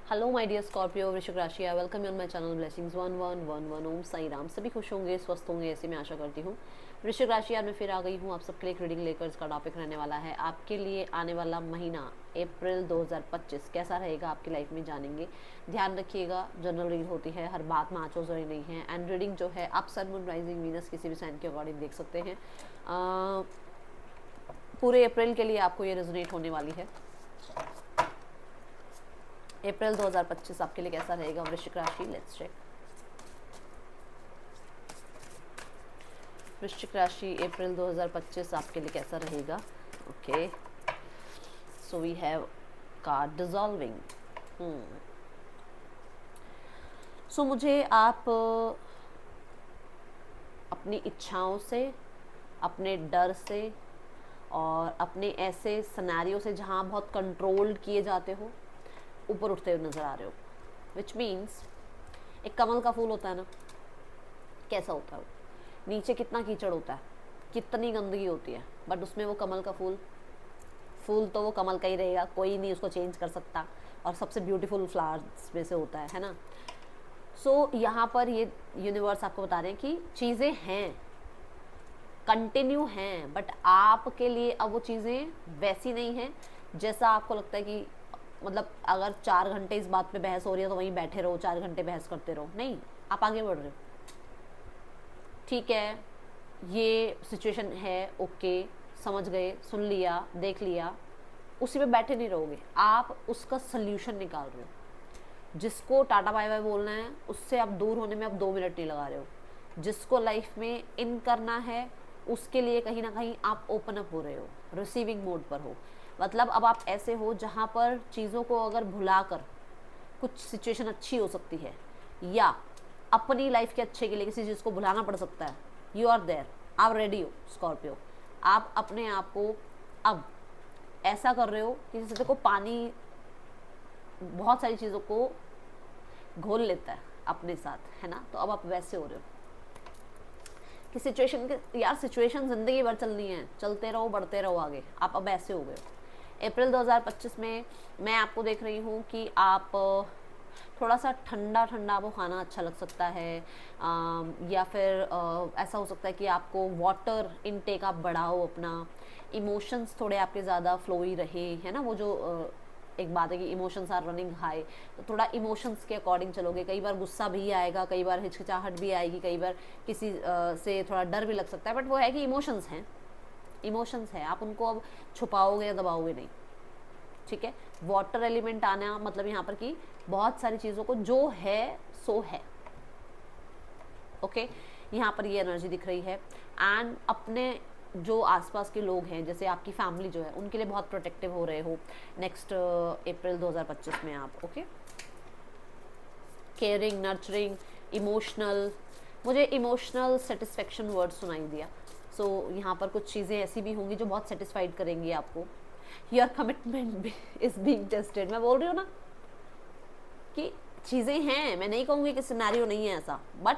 Hello my dear Scorpio, वृश्चिक राशि, I welcome you on my channel blessings 1111। ओम साई राम। सभी खुश होंगे, स्वस्थ होंगे, ऐसे मैं आशा करती हूँ। वृश्चिक राशि, आज मैं फिर आ गई हूँ आप सबके लिए एक रीडिंग लेकर। इसका टॉपिक रहने वाला है आपके लिए आने वाला महीना अप्रैल 2025 कैसा रहेगा आपकी लाइफ में, जानेंगे। ध्यान रखिएगा, जनरल रीड होती है, हर बात में आंचो जरूरी नहीं है। एंड रीडिंग जो है आप सन मून राइजिंग वीनस किसी भी साइन के अकॉर्डिंग देख सकते हैं। पूरे अप्रैल के लिए आपको ये रेजोनेट होने वाली है। अप्रैल 2025 आपके लिए कैसा रहेगा वृश्चिक राशि, लेट्स चेक। वृश्चिक राशि, अप्रैल 2025 आपके लिए कैसा रहेगा। Okay, so we have card dissolving. So मुझे आप अपनी इच्छाओं से, अपने डर से और अपने ऐसे सिनेरियो से जहाँ बहुत कंट्रोल्ड किए जाते हो, ऊपर उठते हुए नजर आ रहे हो। विच मीन्स एक कमल का फूल होता है ना, कैसा होता है वो, नीचे कितना कीचड़ होता है, कितनी गंदगी होती है, बट उसमें वो कमल का फूल तो वो कमल का ही रहेगा, कोई नहीं उसको चेंज कर सकता, और सबसे ब्यूटीफुल फ्लावर्स में से होता है ना। सो यहाँ पर ये यूनिवर्स आपको बता रहे हैं कि चीज़ें हैं, कंटिन्यू हैं, बट आपके लिए अब वो चीज़ें वैसी नहीं हैं जैसा आपको लगता है कि मतलब अगर 4 घंटे इस बात पे बहस हो रही है तो वहीं बैठे रहो, 4 घंटे बहस करते रहो। नहीं, आप आगे बढ़ रहे हो। ठीक है, ये सिचुएशन है, ओके, समझ गए, सुन लिया, देख लिया, उसी पे बैठे नहीं रहोगे, आप उसका सल्यूशन निकाल रहे हो। जिसको टाटा बाय बाय बोलना है उससे आप दूर होने में आप 2 मिनट नहीं लगा रहे हो। जिसको लाइफ में इन करना है उसके लिए कहीं ना कहीं आप ओपन अप हो रहे हो, रिसीविंग मोड पर हो। मतलब अब आप ऐसे हो जहाँ पर चीज़ों को अगर भुलाकर कुछ सिचुएशन अच्छी हो सकती है, या अपनी लाइफ के अच्छे के लिए किसी चीज़ को भुलाना पड़ सकता है। यू आर देयर, आप रेडी हो स्कॉर्पियो। आप अपने आप को अब ऐसा कर रहे हो कि जैसे देखो पानी बहुत सारी चीज़ों को घोल लेता है अपने साथ, है ना, तो अब आप वैसे हो रहे हो कि सिचुएशन के, यार सिचुएशन ज़िंदगी भर चलनी है, चलते रहो, बढ़ते रहो आगे। आप अब ऐसे हो गए हो। अप्रैल 2025 में मैं आपको देख रही हूँ कि आप थोड़ा सा ठंडा ठंडा आपको खाना अच्छा लग सकता है, या फिर ऐसा हो सकता है कि आपको वाटर इनटेक आप बढ़ाओ अपना, इमोशंस थोड़े आपके ज़्यादा फ्लोई रहे, है ना। वो जो एक बात है कि इमोशंस आर रनिंग हाई, तो थोड़ा इमोशंस के अकॉर्डिंग चलोगे। कई बार गुस्सा भी आएगा, कई बार हिचकिचाहट भी आएगी, कई बार किसी से थोड़ा डर भी लग सकता है, बट वो है कि इमोशंस हैं, इमोशंस हैं, आप उनको अब छुपाओगे या दबाओगे नहीं। ठीक है, वाटर एलिमेंट आना मतलब यहाँ पर कि बहुत सारी चीज़ों को जो है सो है। ओके, यहाँ पर ये एनर्जी दिख रही है। एंड अपने जो आसपास के लोग हैं, जैसे आपकी फैमिली जो है, उनके लिए बहुत प्रोटेक्टिव हो रहे हो नेक्स्ट अप्रैल 2025 में आप। ओके, केयरिंग, नर्चरिंग, इमोशनल, मुझे इमोशनल सेटिस्फेक्शन वर्ड सुनाई दिया। सो यहाँ पर कुछ चीज़ें ऐसी भी होंगी जो बहुत सेटिस्फाइड करेंगी आपको। Your commitment is being tested. मैं बोल रही हूँ ना कि चीज़ें हैं, मैं नहीं कहूँगी कि सिनेरियो नहीं है ऐसा, बट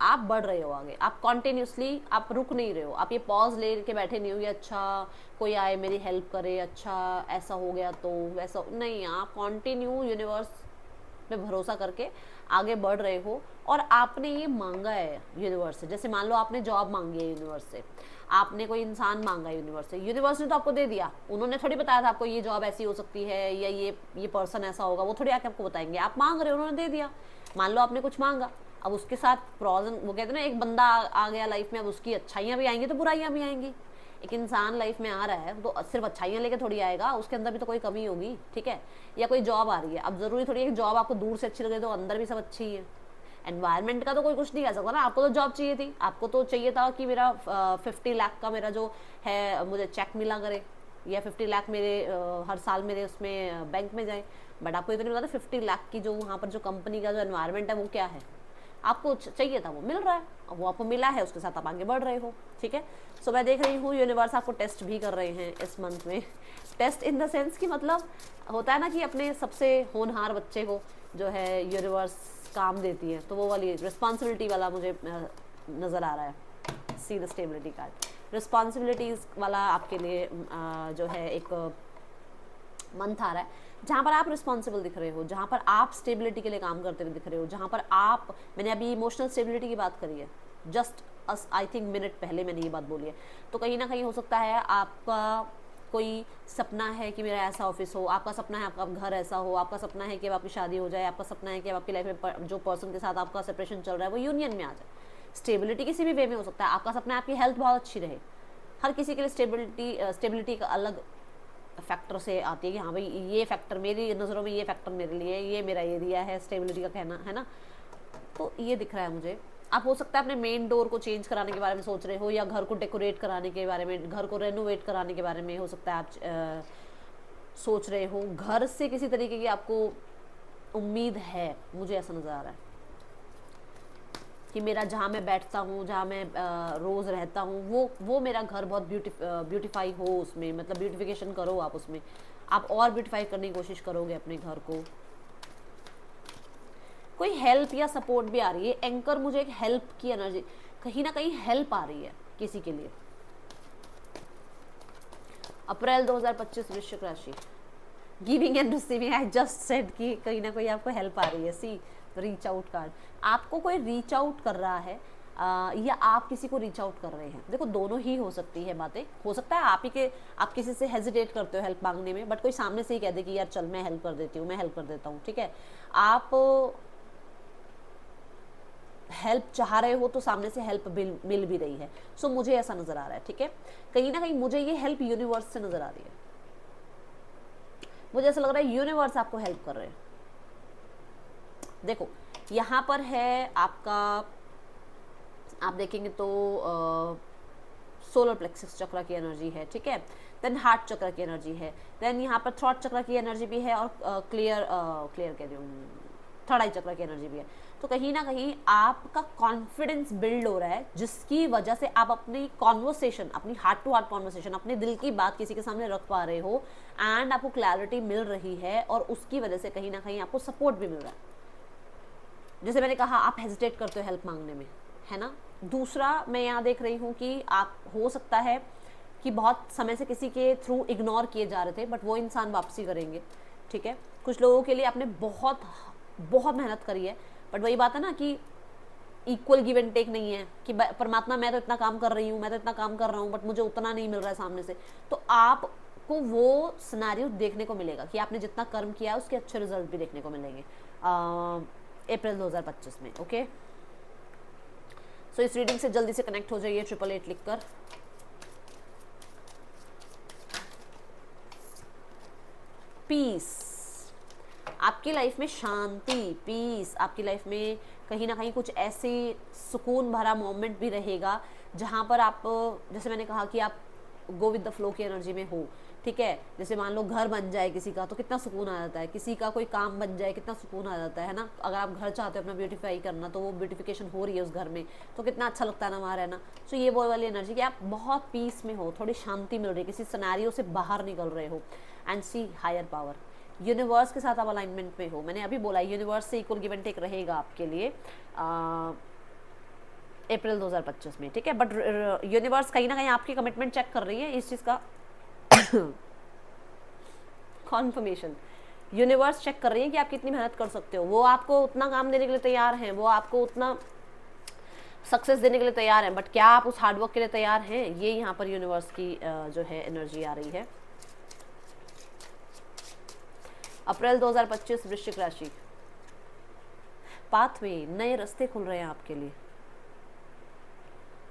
आप बढ़ रहे हो आगे, आप कॉन्टिन्यूसली, आप रुक नहीं रहे हो, आप ये पॉज ले के बैठे नहीं हो कि अच्छा कोई आए मेरी हेल्प करे, अच्छा ऐसा हो गया तो वैसा नहीं। आप कॉन्टिन्यू यूनिवर्स में भरोसा करके आगे बढ़ रहे हो, और आपने ये मांगा है यूनिवर्स से। जैसे मान लो आपने जॉब मांगी है यूनिवर्स से, आपने कोई इंसान मांगा है यूनिवर्स से, यूनिवर्स ने तो आपको दे दिया। उन्होंने थोड़ी बताया था आपको ये जॉब ऐसी हो सकती है या ये पर्सन ऐसा होगा, वो थोड़ी आके आपको बताएंगे। आप मांग रहे हो, उन्होंने दे दिया। मान लो आपने कुछ मांगा, अब उसके साथ प्रॉब्लम, वो कहते हैं ना, एक बंदा आ गया लाइफ में, अब उसकी अच्छाइयाँ भी आएंगी तो बुराइयाँ भी आएंगी। एक इंसान लाइफ में आ रहा है तो सिर्फ अच्छाइयाँ लेके थोड़ी आएगा, उसके अंदर भी तो कोई कमी होगी। ठीक है, या कोई जॉब आ रही है, अब जरूरी थोड़ी है कि जॉब आपको दूर से अच्छी लगे तो अंदर भी सब अच्छी है। एनवायरनमेंट का तो कोई कुछ नहीं कह सकता ना। आपको तो जॉब चाहिए थी, आपको तो चाहिए था कि मेरा 50 लाख का मेरा जो है मुझे चेक मिला करे, या 50 लाख मेरे हर साल मेरे उसमें बैंक में जाए। बट आपको ये तो नहीं पता 50 लाख की जो वहाँ पर जो कंपनी का जो एनवायरनमेंट है वो क्या है। आपको चाहिए था, वो मिल रहा है, वो आपको मिला है, उसके साथ आप आगे बढ़ रहे हो। ठीक है, सो मैं देख रही हूँ यूनिवर्स आपको टेस्ट भी कर रहे हैं इस मंथ में। टेस्ट इन द सेंस कि मतलब होता है ना कि अपने सबसे होनहार बच्चे को जो है यूनिवर्स काम देती है, तो वो वाली रिस्पॉन्सिबिलिटी वाला मुझे नज़र आ रहा है। See the stability card, responsibilities वाला आपके लिए जो है एक मंथ आ रहा है। जहाँ पर आप रिस्पॉन्सिबल दिख रहे हो, जहाँ पर आप स्टेबिलिटी के लिए काम करते हुए दिख रहे हो, जहाँ पर आप, मैंने अभी इमोशनल स्टेबिलिटी की बात करी है, जस्ट आई थिंक मिनट पहले मैंने ये बात बोली है। तो कहीं ना कहीं हो सकता है आपका कोई सपना है कि मेरा ऐसा ऑफिस हो, आपका सपना है आपका घर ऐसा हो, आपका सपना है कि अब आपकी शादी हो जाए, आपका सपना है कि अब आपकी लाइफ में जो पर्सन के साथ आपका सेपरेशन चल रहा है वो यूनियन में आ जाए। स्टेबिलिटी किसी भी वे में हो सकता है। आपका सपना है आपकी हेल्थ बहुत अच्छी रहे। हर किसी के लिए स्टेबिलिटी का अलग फैक्टर से आती है कि हाँ भाई ये फैक्टर मेरी नज़रों में, ये फैक्टर मेरे लिए, ये मेरा एरिया है स्टेबिलिटी का कहना है ना। तो ये दिख रहा है मुझे। आप हो सकता है अपने मेन डोर को चेंज कराने के बारे में सोच रहे हो, या घर को डेकोरेट कराने के बारे में, घर को रेनोवेट कराने के बारे में हो सकता है आप सोच रहे हो। घर से किसी तरीके की आपको उम्मीद है, मुझे ऐसा नज़र आ रहा है कि मेरा जहाँ मैं बैठता हूँ, जहाँ मैं रोज़ रहता हूँ, वो मेरा घर बहुत ब्यूटीफाई हो, उसमें मतलब ब्यूटिफिकेशन करो आप, उसमें आप और ब्यूटीफाई करने की कोशिश करोगे अपने घर को। कोई हेल्प या सपोर्ट भी आ रही है। एंकर मुझे एक हेल्प की एनर्जी, कहीं ना कहीं हेल्प आ रही है किसी के लिए। अप्रैल 2025 वृश्चिक राशि, giving and receiving, I just said कि कहीं ना कहीं आपको हेल्प आ रही है। सी रीच आउट कार्ड, आपको कोई रीच आउट कर रहा है या आप किसी को रीच आउट कर रहे हैं। देखो दोनों ही हो सकती है बातें। हो सकता है आप किसी से हेजिटेट करते हो हेल्प मांगने में, बट कोई सामने से ही कह दे कि यार चल मैं हेल्प कर देती हूँ, मैं हेल्प कर देता हूँ, ठीक है। आप हेल्प चाह रहे हो तो सामने से हेल्प मिल भी रही है। सो मुझे ऐसा नजर आ रहा है, ठीक है। कहीं ना कहीं मुझे ये हेल्प यूनिवर्स से नजर आ रही है। मुझे ऐसा लग रहा है यूनिवर्स आपको हेल्प कर रहे हैं। देखो यहाँ पर है आपका, आप देखेंगे तो सोलर प्लेक्सस चक्र की एनर्जी है, ठीक है। देन हार्ट चक्र की एनर्जी है। देन यहाँ पर थ्रॉट चक्र की एनर्जी भी है, और क्लियर कह रही हूँ, थर्ड आई चक्र की एनर्जी भी है। तो कहीं ना कहीं आपका कॉन्फिडेंस बिल्ड हो रहा है, जिसकी वजह से आप अपनी कॉन्वर्सेशन, अपनी हार्ट टू हार्ट कॉन्वर्सेशन, अपने दिल की बात किसी के सामने रख पा रहे हो, एंड आपको क्लैरिटी मिल रही है, और उसकी वजह से कहीं ना कहीं आपको सपोर्ट भी मिल रहा है। जैसे मैंने कहा, आप हेजिटेट करते हो हेल्प मांगने में, है ना। दूसरा मैं यहाँ देख रही हूँ कि आप, हो सकता है कि बहुत समय से किसी के थ्रू इग्नोर किए जा रहे थे, बट वो इंसान वापसी करेंगे, ठीक है। कुछ लोगों के लिए आपने बहुत बहुत मेहनत करी है, बट वही बात है ना कि इक्वल गिव एंड टेक नहीं है कि परमात्मा मैं तो इतना काम कर रही हूँ, मैं तो इतना काम कर रहा हूँ, बट मुझे उतना नहीं मिल रहा है सामने से। तो आपको वो सिनेरियो देखने को मिलेगा कि आपने जितना कर्म किया है उसके अच्छे रिजल्ट भी देखने को मिलेंगे अप्रैल 2025 में, ओके। सो इस रीडिंग से जल्दी से कनेक्ट हो जाइए 888 लिखकर। पीस, आपकी लाइफ में शांति, पीस, आपकी लाइफ में कहीं ना कहीं कुछ ऐसे सुकून भरा मोमेंट भी रहेगा जहाँ पर आप, जैसे मैंने कहा कि आप गो विद द फ्लो की एनर्जी में हो, ठीक है। जैसे मान लो घर बन जाए किसी का तो कितना सुकून आ जाता है, किसी का कोई काम बन जाए कितना सुकून आ जाता है ना। अगर आप घर चाहते हो अपना ब्यूटीफाई करना, तो वो ब्यूटिफिकेशन हो रही है उस घर में, तो कितना अच्छा लगता है ना वहाँ रहना। सो ये वो वाली एनर्जी कि आप बहुत पीस में हो, थोड़ी शांति मिल रही है, किसी सिनेरियो से बाहर निकल रहे हो। And see higher power, universe के साथ आप अलाइनमेंट में हो। मैंने अभी बोला यूनिवर्स से इक्वल गिव एंड टेक रहेगा आपके लिए अप्रैल 2025 में, ठीक है। बट यूनिवर्स कहीं ना कहीं आपकी कमिटमेंट चेक कर रही है, इस चीज़ का कॉन्फर्मेशन यूनिवर्स चेक कर रही है कि आप कितनी मेहनत कर सकते हो। वो आपको उतना काम देने के लिए तैयार हैं, वो आपको उतना सक्सेस देने के लिए तैयार हैं, बट क्या आप उस हार्डवर्क के लिए तैयार हैं, ये यहाँ पर यूनिवर्स की जो है एनर्जी आ रही है। अप्रैल 2025 वृश्चिक राशि, पाथवे, नए रास्ते खुल रहे हैं आपके लिए।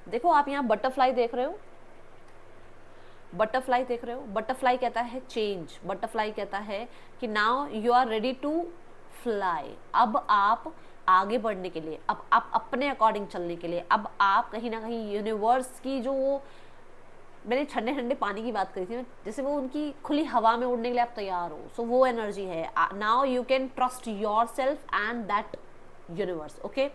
देखो आप यहाँ बटरफ्लाई देख रहे हो, बटरफ्लाई देख रहे हो। बटरफ्लाई कहता है चेंज, बटरफ्लाई कहता है कि now you are ready to fly. अब आप आगे बढ़ने के लिए, अब आप अपने अकॉर्डिंग चलने के लिए, अब आप कहीं ना कहीं यूनिवर्स की जो, मैंने ठंडे ठंडे पानी की बात करी थी, जैसे वो उनकी खुली हवा में उड़ने के लिए आप तैयार हो। सो वो एनर्जी है। Now you can trust your self and that universe, okay.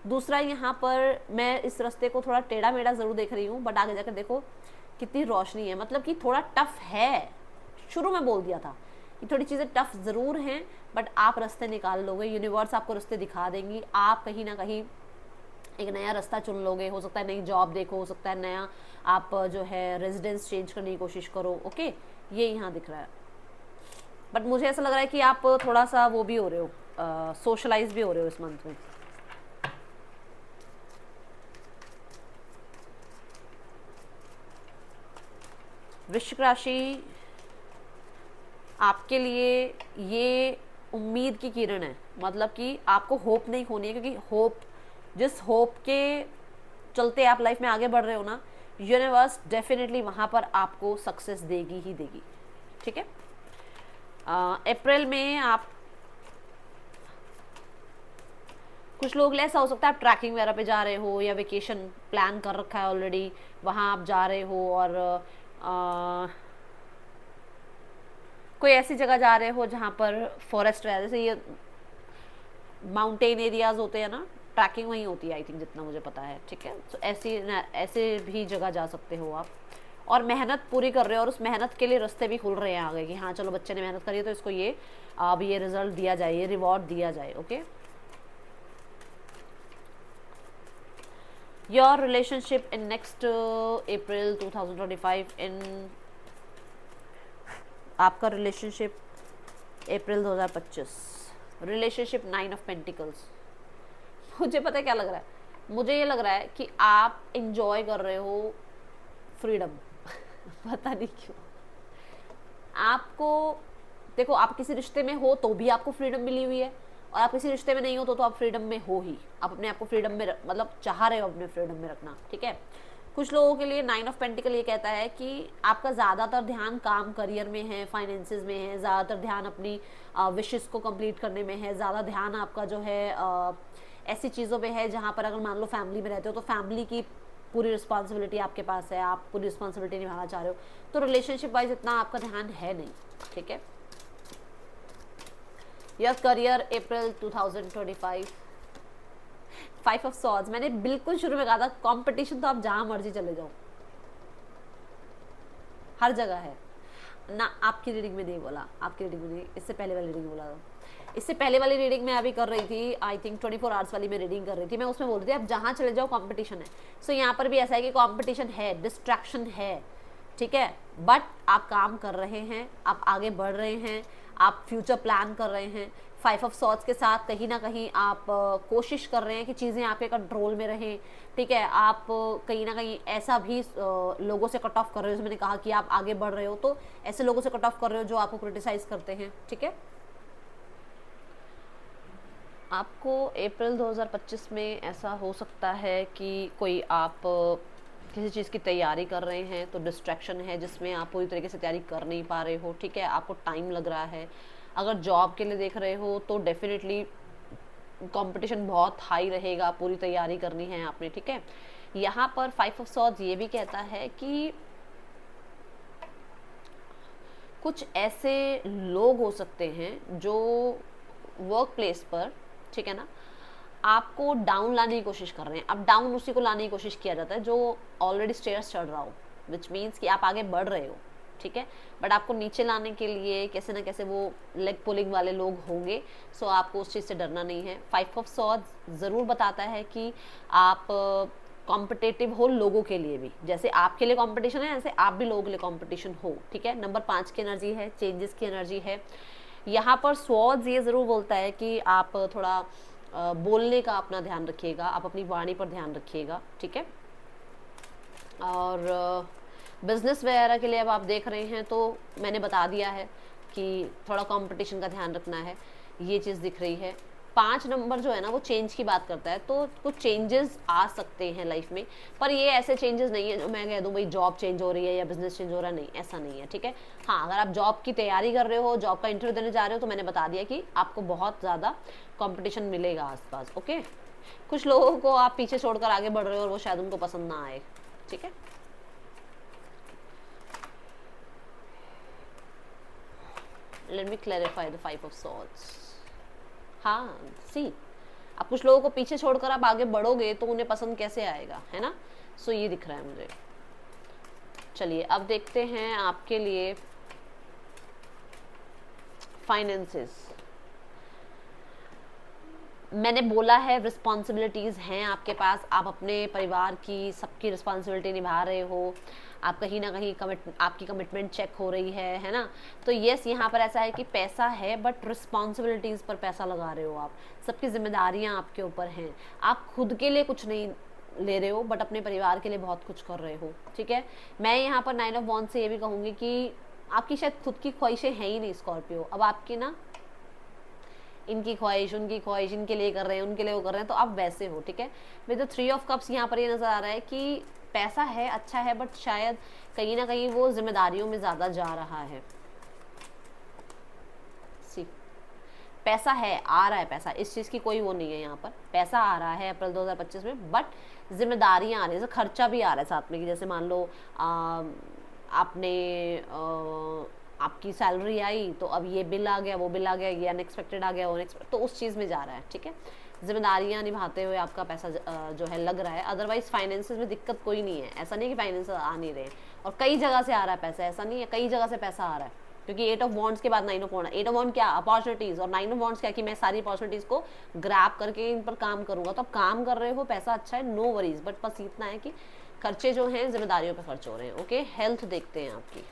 दूसरा, यहाँ पर मैं इस रास्ते को थोड़ा टेढ़ा मेढ़ा जरूर देख रही हूँ, बट आगे जाकर देखो कितनी रोशनी है। मतलब कि थोड़ा टफ है, शुरू में बोल दिया था कि थोड़ी चीज़ें टफ ज़रूर हैं, बट आप रास्ते निकाल लोगे, यूनिवर्स आपको रास्ते दिखा देंगी। आप कहीं ना कहीं एक नया रास्ता चुन लोगे। हो सकता है नई जॉब देखो, हो सकता है नया आप जो है रेजिडेंस चेंज करने की कोशिश करो, ओके। ये यहाँ दिख रहा है। बट मुझे ऐसा लग रहा है कि आप थोड़ा सा वो भी हो रहे हो, सोशलाइज भी हो रहे हो इस मंथ में। वृश्चिक राशि, आपके लिए ये उम्मीद की किरण है, मतलब कि आपको होप नहीं खोनी है, क्योंकि होप, जिस होप के चलते आप लाइफ में आगे बढ़ रहे हो ना, यूनिवर्स डेफिनेटली वहाँ पर आपको सक्सेस देगी ही देगी, ठीक है। अप्रैल में आप, कुछ लोग ऐसा हो सकता है आप ट्रैकिंग वगैरह पे जा रहे हो या वेकेशन प्लान कर रखा है ऑलरेडी, वहाँ आप जा रहे हो, और कोई ऐसी जगह जा रहे हो जहाँ पर फॉरेस्ट है, जैसे ये माउंटेन एरियाज होते हैं ना, ट्रैकिंग वहीं होती है आई थिंक, जितना मुझे पता है, ठीक है। तो ऐसे भी जगह जा सकते हो आप, और मेहनत पूरी कर रहे हो, और उस मेहनत के लिए रास्ते भी खुल रहे हैं आगे कि हाँ चलो बच्चे ने मेहनत करी है तो इसको ये अब ये रिजल्ट दिया जाए, ये रिवॉर्ड दिया जाए, okay. Your relationship in next April 2025, in आपका relationship April 2025, relationship 9 of pentacles. मुझे पता है क्या लग रहा है, मुझे ये लग रहा है कि आप इंजॉय कर रहे हो फ्रीडम पता नहीं क्यों आपको, देखो आप किसी रिश्ते में हो तो भी आपको फ्रीडम मिली हुई है, और आप किसी रिश्ते में नहीं हो तो आप फ्रीडम में हो ही, आप अपने आप को फ्रीडम में मतलब चाह रहे हो अपने फ्रीडम में रखना, ठीक है। कुछ लोगों के लिए 9 ऑफ पेंटिकल ये कहता है कि आपका ज़्यादातर ध्यान काम करियर में है, फाइनेंसेस में है, ज़्यादातर ध्यान अपनी विशेस को कंप्लीट करने में है, ज़्यादा ध्यान आपका जो है ऐसी चीज़ों पे है जहाँ पर अगर मान लो फैमिली में रहते हो तो फैमिली की पूरी रिस्पॉन्सिबिलिटी आपके पास है, आप पूरी रिस्पॉन्सिबिलिटी निभाना चाह रहे हो, तो रिलेशनशिप वाइज इतना आपका ध्यान है नहीं, ठीक है। Your career April 2025, 5 of swords, मैंने बिल्कुल शुरू में कहा था कंपटीशन तो आप जहां मर्जी चले जाओ, हर जगह है ना। आपकी रीडिंग में नहीं बोला, आपकी रीडिंग में नहीं, इससे पहले वाली रीडिंग बोला था, इससे पहले वाली रीडिंग मैं अभी कर रही थी, आई थिंक 24 आवर्स वाली मैं रीडिंग कर रही थी, मैं उसमें बोल रही थी आप जहाँ चले जाओ कंपटीशन है। सो यहाँ पर भी ऐसा है कि कंपटीशन है, डिस्ट्रैक्शन है, ठीक है, बट आप काम कर रहे हैं, आप आगे बढ़ रहे हैं, आप फ्यूचर प्लान कर रहे हैं। 5 ऑफ सॉर्ड्स के साथ कहीं ना कहीं आप कोशिश कर रहे हैं कि चीज़ें आपके कंट्रोल में रहें, ठीक है। आप कहीं ना कहीं ऐसा भी लोगों से कट ऑफ कर रहे हो, जैसे मैंने कहा कि आप आगे बढ़ रहे हो तो ऐसे लोगों से कट ऑफ कर रहे हो जो आपको क्रिटिसाइज करते हैं, ठीक है। आपको अप्रैल 2025 में ऐसा हो सकता है कि कोई आप किसी चीज़ की तैयारी कर रहे हैं तो डिस्ट्रैक्शन है जिसमें आप पूरी तरीके से तैयारी कर नहीं पा रहे हो, ठीक है, आपको टाइम लग रहा है। अगर जॉब के लिए देख रहे हो तो डेफिनेटली कंपटीशन बहुत हाई रहेगा, पूरी तैयारी करनी है आपने, ठीक है। यहाँ पर 5 ऑफ सॉर्ड्स ये भी कहता है कि कुछ ऐसे लोग हो सकते हैं जो वर्क प्लेस पर, ठीक है ना, आपको डाउन लाने की कोशिश कर रहे हैं। अब डाउन उसी को लाने की कोशिश किया जाता है जो ऑलरेडी स्टेयर्स चढ़ रहा हो, विच मीन्स कि आप आगे बढ़ रहे हो, ठीक है, बट आपको नीचे लाने के लिए कैसे ना कैसे वो लेग पुलिंग वाले लोग होंगे। सो आपको उस चीज़ से डरना नहीं है। 5 ऑफ सॉर्ड्स ज़रूर बताता है कि आप कॉम्पिटेटिव हो लोगों के लिए भी, जैसे आपके लिए कंपटीशन है ऐसे आप भी लोगों के लिए कंपटीशन हो, ठीक है। नंबर 5 की एनर्जी है, चेंजेस की एनर्जी है। यहाँ पर स्वॉर्ड्स ये ज़रूर बोलता है कि आप थोड़ा बोलने का अपना ध्यान रखिएगा, आप अपनी वाणी पर ध्यान रखिएगा, ठीक है। और बिजनेस वगैरह के लिए अब आप देख रहे हैं तो मैंने बता दिया है कि थोड़ा कंपटीशन का ध्यान रखना है, ये चीज़ दिख रही है। 5 नंबर जो है ना वो चेंज की बात करता है, तो कुछ चेंजेस आ सकते हैं लाइफ में, पर ये ऐसे चेंजेस नहीं है जो मैं कह दूँ भाई जॉब चेंज हो रही है या बिजनेस चेंज हो रहा है, नहीं ऐसा नहीं है, ठीक है। हाँ, अगर आप जॉब की तैयारी कर रहे हो, जॉब का इंटरव्यू देने जा रहे हो, तो मैंने बता दिया कि आपको बहुत ज़्यादा कॉम्पिटिशन मिलेगा आसपास, ओके। कुछ लोगों को आप पीछे छोड़कर आगे बढ़ रहे हो और वो शायद उनको पसंद ना आए, ठीक है। Let me clarify the 5 of swords. हाँ, सी, अब कुछ लोगों को पीछे छोड़कर आप आगे बढ़ोगे तो उन्हें पसंद कैसे आएगा, है ना। सो ये दिख रहा है मुझे। चलिए अब देखते हैं आपके लिए फाइनेंसेस। मैंने बोला है रिस्पॉन्सिबिलिटीज़ हैं आपके पास, आप अपने परिवार की सबकी रिस्पॉन्सिबिलिटी निभा रहे हो, आप कहीं ना कहीं आपकी कमिटमेंट चेक हो रही है ना। तो यस, यहाँ पर ऐसा है कि पैसा है बट रिस्पॉन्सिबिलिटीज़ पर पैसा लगा रहे हो आप, सबकी जिम्मेदारियाँ आपके ऊपर हैं, आप खुद के लिए कुछ नहीं ले रहे हो बट अपने परिवार के लिए बहुत कुछ कर रहे हो, ठीक है। मैं यहाँ पर 9 ऑफ वॉन्ड्स से ये भी कहूँगी कि आपकी शायद खुद की ख्वाहिशें हैं ही नहीं स्कॉर्पियो, अब आपकी ना इनकी ख्वाहिश उनकी ख्वाहिश, इनके लिए कर रहे हैं उनके लिए वो कर रहे हैं, तो आप वैसे हो, ठीक है। विद द 3 ऑफ कप्स यहाँ पर ये नज़र आ रहा है कि पैसा है, अच्छा है, बट शायद कहीं ना कहीं वो जिम्मेदारियों में ज़्यादा जा रहा है। सी पैसा है, आ रहा है पैसा, इस चीज़ की कोई वो नहीं है, यहाँ पर पैसा आ रहा है अप्रैल 2025 में, बट जिम्मेदारियाँ आ रही हैं, जैसे खर्चा भी आ रहा है साथ में, कि जैसे मान लो आपने आपकी सैलरी आई तो अब ये बिल आ गया, वो बिल आ गया, ये अनएक्सपेक्टेड आ गया, वो अनएक्सपेक्टेड, तो उस चीज़ में जा रहा है, ठीक है। जिम्मेदारियाँ निभाते हुए आपका पैसा जो है लग रहा है, अदरवाइज फाइनेंसेस में दिक्कत कोई नहीं है, ऐसा नहीं कि फाइनेंस आ नहीं रहे, और कई जगह से आ रहा है पैसा, ऐसा नहीं है, कई जगह से पैसा आ रहा है, क्योंकि 8 ऑफ वॉन्ड्स के बाद 9 ऑफ वॉन्ड, 8 ऑफ वॉन्ड क्या अपॉर्चुनिटीज़, और 9 ऑफ वॉन्ड्स क्या कि मैं सारी अपॉर्चुनिटीज़ को ग्रैब करके इन पर काम करूँगा। तो आप काम कर रहे हो, पैसा अच्छा है, नो वरीज, बट बस इतना है कि खर्चे जो हैं जिम्मेदारियों पर खर्च हो रहे हैं, ओके। हेल्थ देखते हैं आपकी,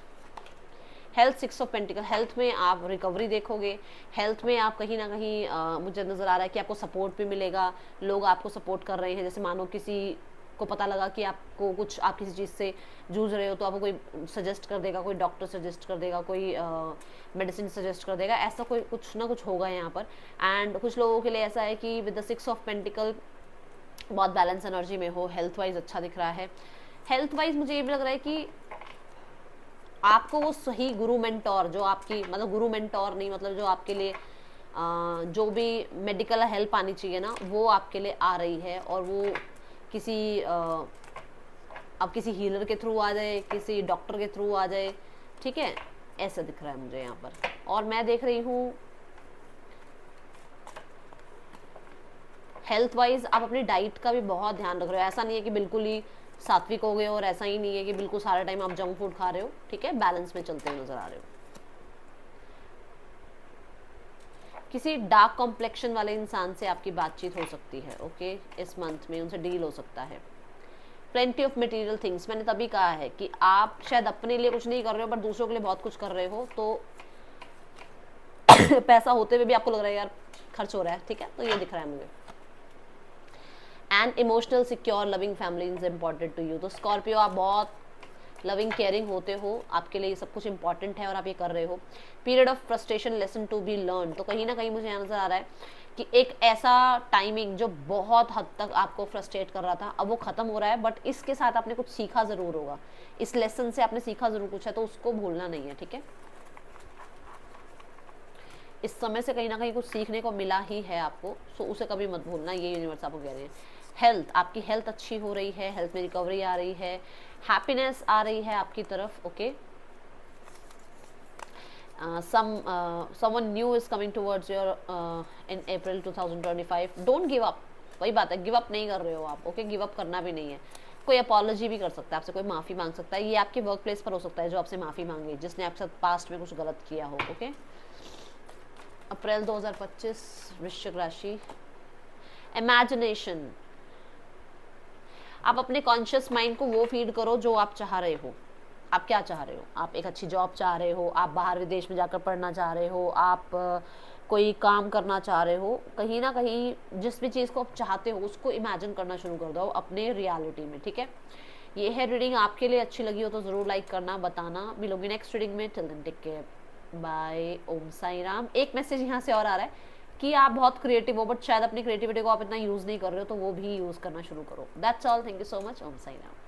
हेल्थ 6 ऑफ पेंटिकल, हेल्थ में आप रिकवरी देखोगे, हेल्थ में आप कहीं ना कहीं मुझे नज़र आ रहा है कि आपको सपोर्ट भी मिलेगा, लोग आपको सपोर्ट कर रहे हैं, जैसे मानो किसी को पता लगा कि आपको कुछ, आप किसी चीज़ से जूझ रहे हो, तो आपको कोई सजेस्ट कर देगा, कोई डॉक्टर सजेस्ट कर देगा, कोई मेडिसिन सजेस्ट कर देगा, ऐसा कोई कुछ ना कुछ होगा यहाँ पर। एंड कुछ लोगों के लिए ऐसा है कि विद द 6 ऑफ पेंटिकल बहुत बैलेंस एनर्जी में हो, हेल्थ वाइज अच्छा दिख रहा है। हेल्थ वाइज मुझे ये भी लग रहा है कि आपको वो सही गुरु मेंटोर, जो आपकी मतलब गुरु मेंटोर नहीं, मतलब जो आपके लिए जो भी मेडिकल हेल्प आनी चाहिए ना, वो आपके लिए आ रही है, और वो किसी अब किसी हीलर के थ्रू आ जाए, किसी डॉक्टर के थ्रू आ जाए, ठीक है, ऐसा दिख रहा है मुझे यहाँ पर। और मैं देख रही हूँ हेल्थ वाइज आप अपनी डाइट का भी बहुत ध्यान रख रहे हो, ऐसा नहीं है कि बिल्कुल ही सात्विक हो गए, और ऐसा ही नहीं है कि बिल्कुल सारा टाइम आप जंक फूड खा रहे हो, ठीक है, बैलेंस में चलते हुए नजर आ रहे हो। किसी डार्क कॉम्प्लेक्शन वाले इंसान से आपकी बातचीत हो सकती है, ओके, इस मंथ में उनसे डील हो सकता है। प्लेंटी ऑफ मटेरियल थिंग्स, मैंने तभी कहा है कि आप शायद अपने लिए कुछ नहीं कर रहे हो बट दूसरों के लिए बहुत कुछ कर रहे हो, तो पैसा होते हुए भी आपको लग रहा है यार खर्च हो रहा है, ठीक है, तो ये दिख रहा है मुझे। And emotional secure loving family is important to you, तो स्कॉर्पियो आप बहुत लविंग केयरिंग होते हो, आपके लिए ये सब कुछ इंपॉर्टेंट है और आप ये कर रहे हो। Period of frustration lesson to be learn, तो कहीं ना कहीं मुझे यहाँ नजर आ रहा है कि एक ऐसा टाइमिंग जो बहुत हद तक आपको फ्रस्ट्रेट कर रहा था, अब वो खत्म हो रहा है, बट इसके साथ आपने कुछ सीखा जरूर होगा, इस लेसन से आपने सीखा जरूर कुछ है, तो उसको भूलना नहीं है, ठीक है। इस समय से कहीं ना कहीं कुछ सीखने को मिला ही है आपको, सो उसे कभी मत भूलना, ये यूनिवर्स आपको कह रहे हैं। हेल्थ, आपकी हेल्थ अच्छी हो रही है, हेल्थ में रिकवरी आ रही है, हैप्पीनेस आ रही है आपकी तरफ, okay. someone new is coming towards your in April 2025. Don't give up, वही बात है, गिव अप नहीं कर रहे हो आप, ओके, गिव अप करना भी नहीं है। कोई अपॉलॉजी भी कर सकता है आपसे, कोई माफ़ी मांग सकता है, ये आपके वर्क प्लेस पर हो सकता है जो आपसे माफ़ी मांगे, जिसने आपके साथ पास्ट में कुछ गलत किया हो, ओके। अप्रैल 2025 वृश्चिक राशि, इमेजिनेशन, आप अपने कॉन्शियस माइंड को वो फीड करो जो आप चाह रहे हो। आप क्या चाह रहे हो? आप एक अच्छी जॉब चाह रहे हो, आप बाहर विदेश में जाकर पढ़ना चाह रहे हो, आप कोई काम करना चाह रहे हो, कहीं ना कहीं जिस भी चीज़ को आप चाहते हो उसको इमेजिन करना शुरू कर दो अपने रियलिटी में, ठीक है। ये है रीडिंग, आपके लिए अच्छी लगी हो तो ज़रूर लाइक करना, बताना। मिलोगे नेक्स्ट रीडिंग में, till then take care, bye, ओम साई राम। एक मैसेज यहाँ से और आ रहा है कि आप बहुत क्रिएटिव हो बट शायद अपनी क्रिएटिविटी को आप इतना यूज़ नहीं कर रहे हो, तो वो भी यूज़ करना शुरू करो। That's all, thank you so much, Om Sai Ram.